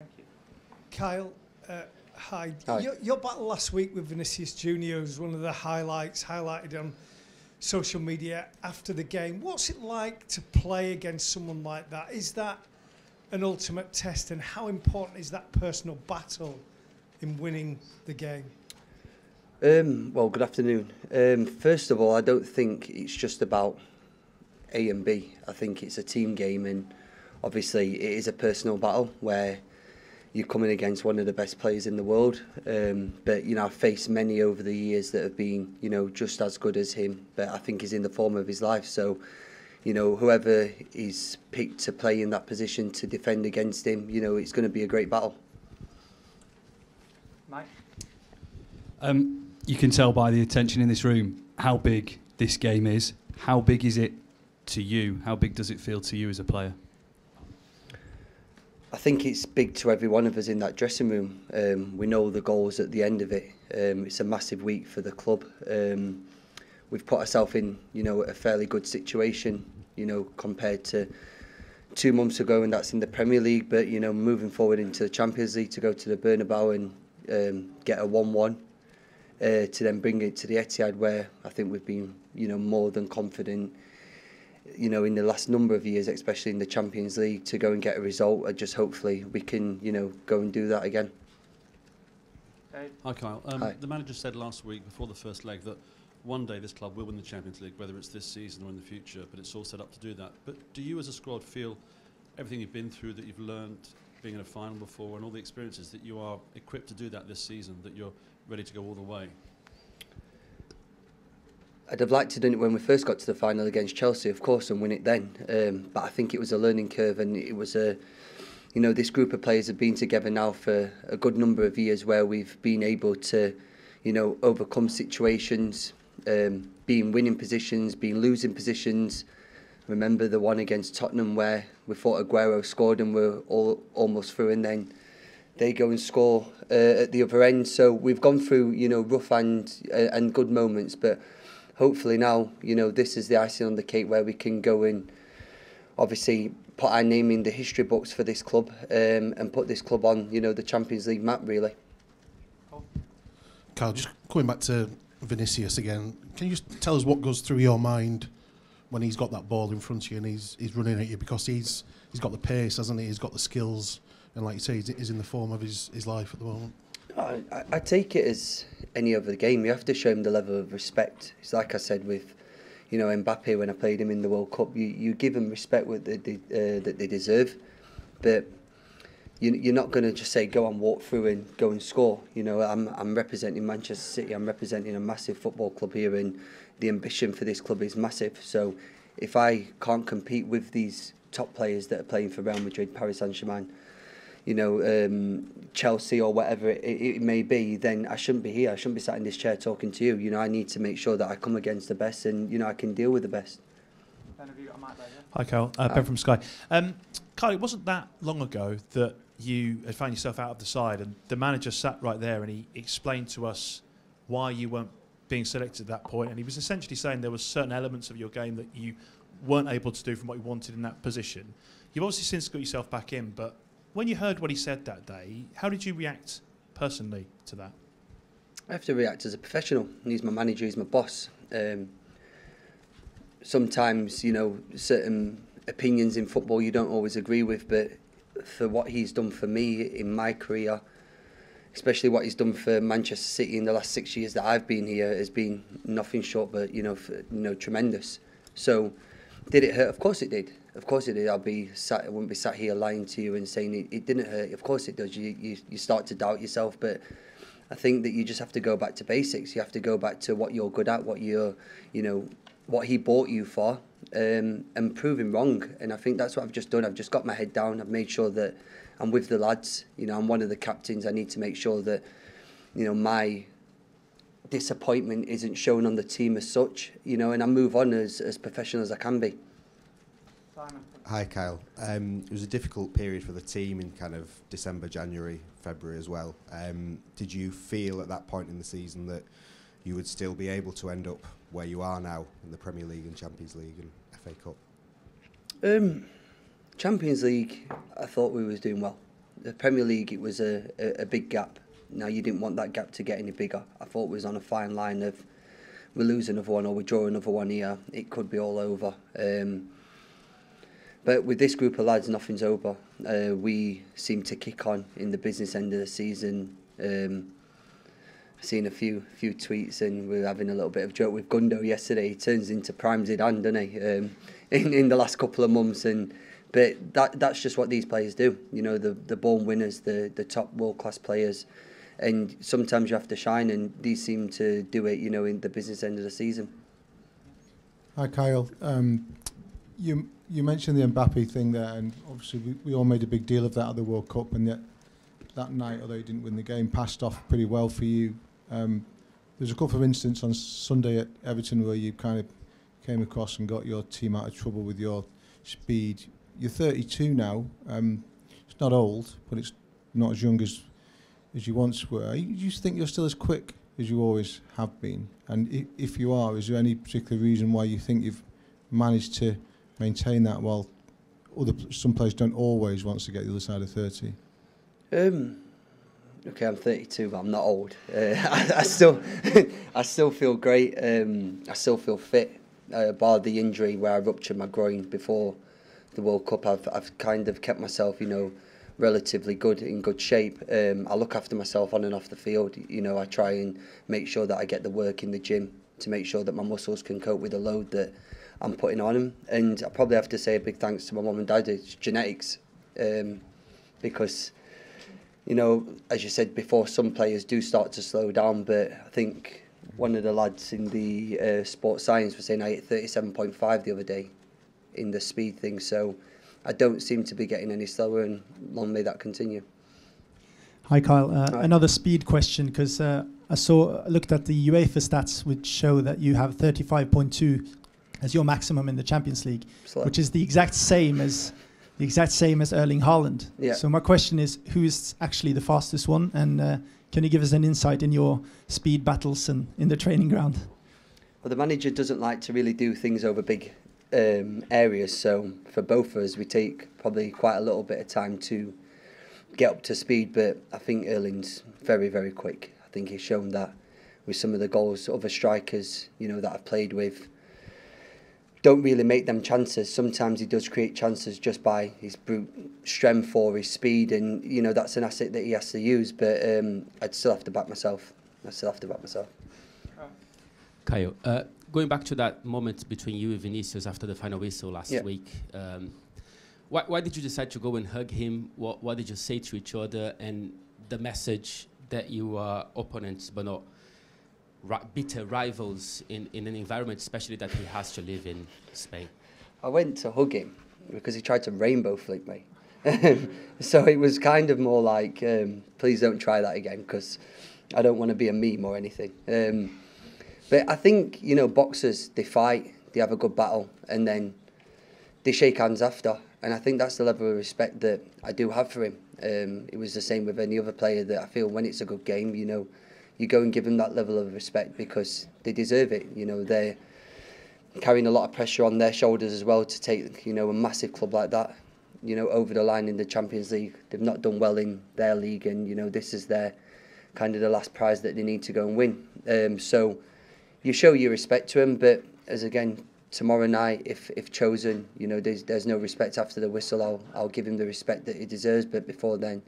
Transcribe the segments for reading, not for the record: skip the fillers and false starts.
Thank you. Kyle, hi. Hi. Your battle last week with Vinicius Junior was one of the highlights, highlighted on social media after the game. What's it like to play against someone like that? Is that an ultimate test, and how important is that personal battle in winning the game? Well, good afternoon. First of all, I don't think it's just about A and B. I think it's a team game, and obviously it is a personal battle where you're coming against one of the best players in the world. But I've faced many over the years that have been just as good as him, but I think he's in the form of his life. So whoever is picked to play in that position to defend against him, it's going to be a great battle. Mike? You can tell by the attention in this room how big this game is. How big is it to you? How big does it feel to you as a player? I think it's big to every one of us in that dressing room. We know the goals at the end of it. It's a massive week for the club. We've put ourselves in, a fairly good situation, compared to 2 months ago, and that's in the Premier League. But moving forward into the Champions League, to go to the Bernabeu and get a 1-1, to then bring it to the Etihad, where I think we've been, more than confident. In the last number of years, especially in the Champions League, to go and get a result. And just hopefully we can, go and do that again. Hi, Kyle. Hi. The manager said last week before the first leg that one day this club will win the Champions League, whether it's this season or in the future, but it's all set up to do that. But do you as a squad feel everything you've been through, that you've learned being in a final before and all the experiences, that you are equipped to do that this season, that you're ready to go all the way? I'd have liked to do it when we first got to the final against Chelsea, of course, and win it then. But I think it was a learning curve, and it was this group of players have been together now for a good number of years, where we've been able to, overcome situations, be in winning positions, be in losing positions. Remember the one against Tottenham where we thought Aguero scored and we're all almost through, and then they go and score at the other end. So we've gone through, rough and good moments, but hopefully now, this is the icing on the cake where we can go and obviously put our name in the history books for this club, and put this club on, the Champions League map, really. Carl, just coming back to Vinicius again, can you just tell us what goes through your mind when he's got that ball in front of you and he's running at you? Because he's got the pace, hasn't he? He's got the skills, and like you say, he's in the form of his life at the moment. I take it as any other game. You have to show him the level of respect. It's like I said with, Mbappe when I played him in the World Cup. You give them respect that they deserve, but you're not going to just say go and walk through and go and score. I'm representing Manchester City. I'm representing a massive football club here, and the ambition for this club is massive. So if I can't compete with these top players that are playing for Real Madrid, Paris Saint-Germain, Chelsea or whatever it may be, then I shouldn't be here. I shouldn't be sat in this chair talking to you. I need to make sure that I come against the best, and I can deal with the best. Ben, have you got a mic there? Hi, Carl. Ben from Sky. Carl, it wasn't that long ago that you had found yourself out of the side, and the manager sat right there and he explained to us why you weren't being selected at that point, and he was essentially saying there were certain elements of your game that you weren't able to do from what you wanted in that position. You've obviously since got yourself back in, but when you heard what he said that day, how did you react personally to that? I have to react as a professional. He's my manager, he's my boss. Sometimes, certain opinions in football you don't always agree with, but for what he's done for me in my career, especially what he's done for Manchester City in the last 6 years that I've been here, has been nothing short but, tremendous. So, did it hurt? Of course it did. Of course it did. I wouldn't be sat here lying to you and saying it didn't hurt. Of course it does. You start to doubt yourself, but I think that you just have to go back to basics. You have to go back to what you're good at, what what he bought you for, and prove him wrong. And I think that's what I've just done. I've just got my head down. I've made sure that I'm with the lads. I'm one of the captains. I need to make sure that my disappointment isn't shown on the team as such, and I move on as professional as I can be. Simon. Hi, Kyle. It was a difficult period for the team in kind of December, January, February as well. Did you feel at that point in the season that you would still be able to end up where you are now in the Premier League and Champions League and FA Cup? Champions League, I thought we was doing well. The Premier League, it was a big gap. Now, you didn't want that gap to get any bigger. I thought it was on a fine line of we lose another one or we draw another one here, it could be all over. But with this group of lads, nothing's over. We seem to kick on in the business end of the season. I've seen a few tweets, and we were having a little bit of joke with Gundo yesterday. He turns into Prime Zidane, doesn't he? In the last couple of months, but that's just what these players do. You know, the born winners, the top world class players, and sometimes you have to shine, and these seem to do it. You know, in the business end of the season. Hi, Kyle. You mentioned the Mbappe thing there, and obviously we all made a big deal of that at the World Cup, and yet that night, although you didn't win the game, passed off pretty well for you. There's a couple of instances on Sunday at Everton where you kind of came across and got your team out of trouble with your speed. You're 32 now. It's not old, but it's not as young as you once were. Do you think you're still as quick as you always have been? And if you are, is there any particular reason why you think you've managed to maintain that while some players don't always want to get the other side of 30? Okay, I'm 32, but I'm not old. I still feel great. I still feel fit. Bar the injury where I ruptured my groin before the World Cup, I've kind of kept myself, you know, relatively in good shape. I look after myself on and off the field. You know, I try and make sure that I get the work in the gym to make sure that my muscles can cope with the load that I'm putting on them. And I probably have to say a big thanks to my mum and dad. It's genetics, because, you know, as you said before, some players do start to slow down, but I think one of the lads in the sports science was saying I hit 37.5 the other day in the speed thing, so I don't seem to be getting any slower, and long may that continue. Hi, Kyle. Another speed question, because I looked at the UEFA stats, which show that you have 35.2 as your maximum in the Champions League, which is the exact same as Erling Haaland. Yeah. So my question is, who is actually the fastest one, and can you give us an insight in your speed battles and in the training ground? Well, the manager doesn't like to really do things over big areas, so for both of us, we take probably quite a little bit of time to get up to speed, but I think Erling's very, very quick. I think he's shown that with some of the goals. Other strikers, you know, that I've played with don't really make them chances. Sometimes he does create chances just by his brute strength or his speed, and you know that's an asset that he has to use. But I'd still have to back myself. Kyle, going back to that moment between you and Vinicius after the final whistle last week, why did you decide to go and hug him? What did you say to each other? And the message that you are opponents but not bitter rivals in an environment, especially that he has to live in Spain. I went to hug him because he tried to rainbow flick me. So it was kind of more like, please don't try that again, because I don't want to be a meme or anything. But I think, you know, boxers, they fight, they have a good battle, and then they shake hands after. And I think that's the level of respect that I do have for him. It was the same with any other player, that I feel when it's a good game, you know, you go and give them that level of respect because they deserve it. You know, they're carrying a lot of pressure on their shoulders as well to take, you know, a massive club like that, you know, over the line in the Champions League. They've not done well in their league, and, you know, this is their kind of the last prize that they need to go and win. So you show your respect to him, but as again, tomorrow night, if chosen, you know, there's no respect after the whistle, I'll give him the respect that he deserves, but before then,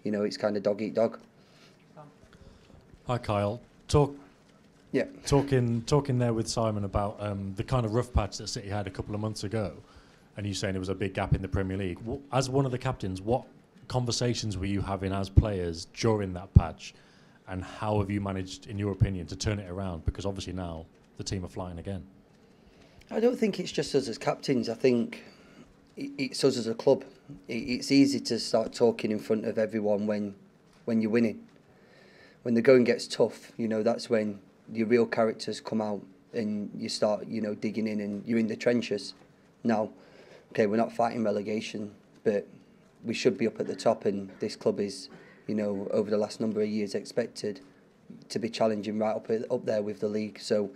you know, it's kind of dog eat dog. Hi, Kyle. Talking there with Simon about the kind of rough patch that City had a couple of months ago, and you saying there was a big gap in the Premier League. As one of the captains, what conversations were you having as players during that patch, and how have you managed, in your opinion, to turn it around? Because obviously now the team are flying again. I don't think it's just us as captains. I think it's us as a club. It's easy to start talking in front of everyone when you're winning. When the going gets tough, you know, that's when your real characters come out and you start, you know, digging in and you're in the trenches. Now, okay, we're not fighting relegation, but we should be up at the top, and this club is, you know, over the last number of years expected to be challenging right up there with the league. So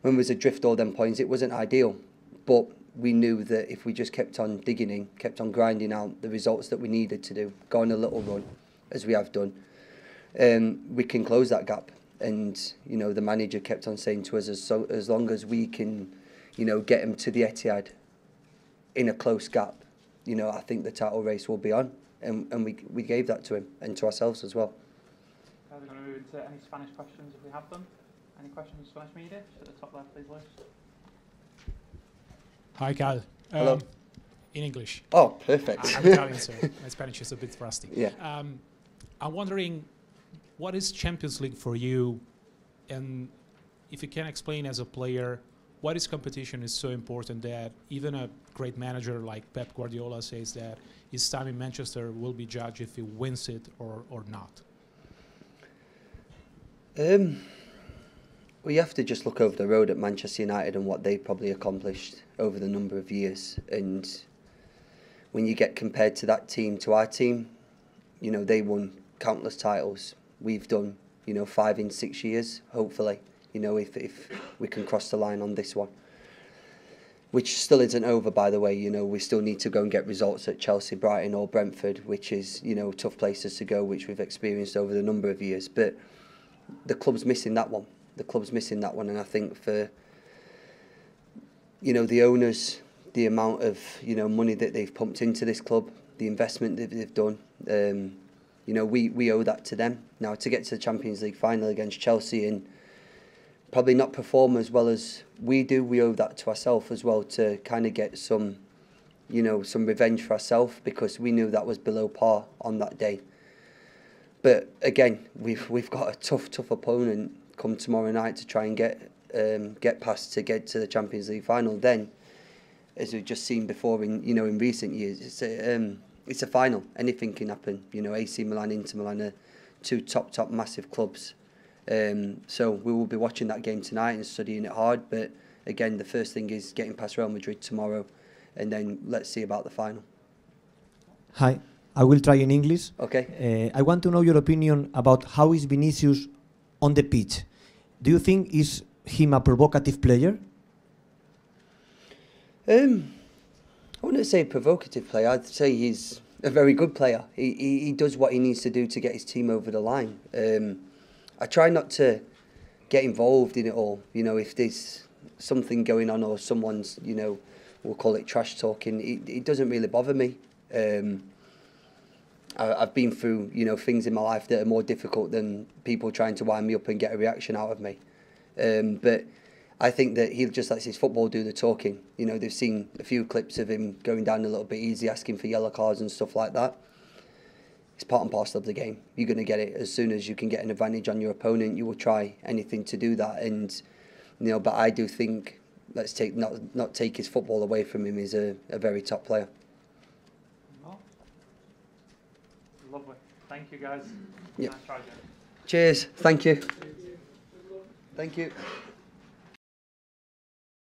when we was adrift all them points, it wasn't ideal. But we knew that if we just kept on digging in, kept on grinding out the results that we needed to do, go on a little run, as we have done, we can close that gap. And, you know, the manager kept on saying to us, as long as we can, you know, get him to the Etihad in a close gap, you know, I think the title race will be on. And we gave that to him and to ourselves as well. We're going to move into any Spanish questions if we have them. Any questions from Spanish media? Just at the top left, please, Lewis. Hi, Cal. Hello. In English. Oh, perfect. I'm Italian, so my Spanish is a bit rusty. Yeah. I'm wondering, what is Champions League for you? And if you can explain as a player, why this competition is so important that even a great manager like Pep Guardiola says that his time in Manchester will be judged if he wins it or not? Well, you have to just look over the road at Manchester United and what they've probably accomplished over the number of years. And when you get compared to that team, to our team, you know, they won countless titles. We've done, you know, 5 in 6 years, hopefully, you know, if we can cross the line on this one. Which still isn't over, by the way. You know, we still need to go and get results at Chelsea, Brighton or Brentford, which is, you know, tough places to go, which we've experienced over the number of years. But the club's missing that one. The club's missing that one, and I think for, you know, the owners, the amount of, you know, money that they've pumped into this club, the investment that they've done, you know, we owe that to them. Now, to get to the Champions League final against Chelsea and probably not perform as well as we do, we owe that to ourselves as well, to kind of get some, you know, some revenge for ourselves, because we knew that was below par on that day. But again, we've got a tough opponent come tomorrow night to try and get past to get to the Champions League final. Then, as we've just seen before in recent years, it's a final. Anything can happen. You know, AC Milan, Inter Milan are 2 top massive clubs. So we will be watching that game tonight and studying it hard. But again, the first thing is getting past Real Madrid tomorrow, and then let's see about the final. Hi, I will try in English. Okay. I want to know your opinion about how is Vinicius on the pitch. Do you think is him a provocative player? I wouldn't say provocative player. I'd say he's a very good player. He does what he needs to do to get his team over the line. I try not to get involved in it all. You know, if there's something going on or someone's, you know, we'll call it trash talking, it doesn't really bother me. I've been through, you know, things in my life that are more difficult than people trying to wind me up and get a reaction out of me. But I think that he just lets his football do the talking. You know, they've seen a few clips of him going down a little bit easy, asking for yellow cards and stuff like that. It's part and parcel of the game. You're going to get it as soon as you can get an advantage on your opponent. You will try anything to do that. And, you know, but I do think, let's take not take his football away from him. He's a very top player. Lovely. Thank you, guys. Yeah. Nice try, Joe. Cheers. Thank you. Thank you.